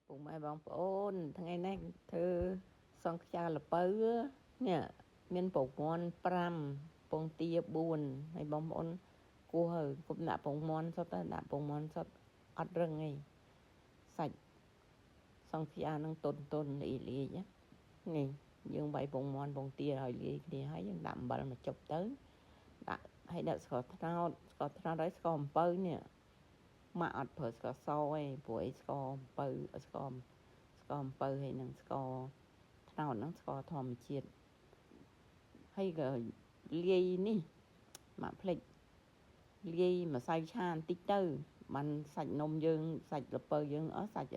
ពុកម៉ែបងប្អូនថ្ងៃនេះធ្វើសង្ខ្យាល្ពៅនេះមានពងមាន់5ពងទា4ហើយបងប្អូនគោះហើយកុំដាក់ពងមាន់សុទ្ធទៅដាក់ពងមាន់សុទ្ធអត់រឹងទេសាច់សង្ខ្យានឹងតុនលាយនេះយើងបាយពងមាន់ពងទាឲ្យលាយគ្នាហើយយើងដាក់អំបិលមកចុកទៅដាក់ហើយដាក់ស្ករត្នោតហើយស្ករអំពៅនេះម៉ាក់អត់ប្រើស្ករសទេព្រោះអីស្ករអំពៅហើយនឹងស្ករត្នោតហ្នឹងស្ករធម្មជាតិហើយក៏លាយនេះម៉ាក់ភ្លេចលាយម្សៅឆាបន្តិចទៅបានសាច់នំយើងសាច់ល្ពៅយើងសាច់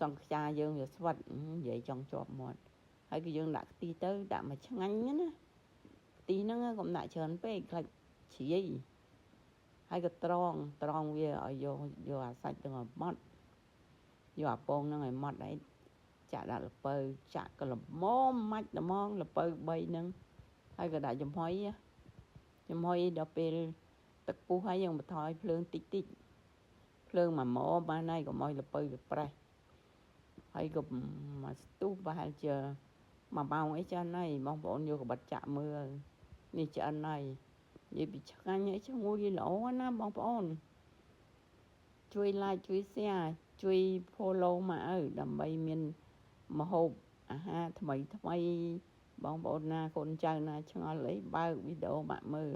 សង្ខ្យាយើងវាស្វិតនិយាយចង់ជាប់មាត់ហើយគឺយើងដាក់ខ្ទិះទៅដាក់មកឆ្ងាញ់ណាខ្ទិះហ្នឹងកុំដាក់ច្រើនពេកខ្លាចជ្រាយហើយក៏ត្រង់វាឲ្យយកអាសាច់ទាំងឲ្យម៉ត់យកអាពងហ្នឹងឲ្យម៉ត់ហើយចាក់ដាក់ល្ពៅចាក់ក៏ល្មមម៉ាច់ល្មងល្ពៅ3ហ្នឹងហើយក៏ដាក់ចំហុយដល់ពេលទឹកពុះហើយយើងបន្ថយភ្លើងតិចភ្លើង1ម៉ោបានហើយកុំឲ្យល្ពៅវាប្រេះហើយក៏មកស្ទុះប្រហែលជា1ម៉ោងអីចឹងហើយបងប្អូនយកកបិតចាក់មើលនេះឆ្អិនហើយនិយាយពីឆ្ងាញ់ហើយឈ្ងុយល្អណាបងប្អូនជួយ like ជួយ share ជួយ follow មកដើម្បីមានម្ហូបអាហារថ្មីបងប្អូនណាកូនចៅណាឆ្ងល់អីបើកវីដេអូមកមើល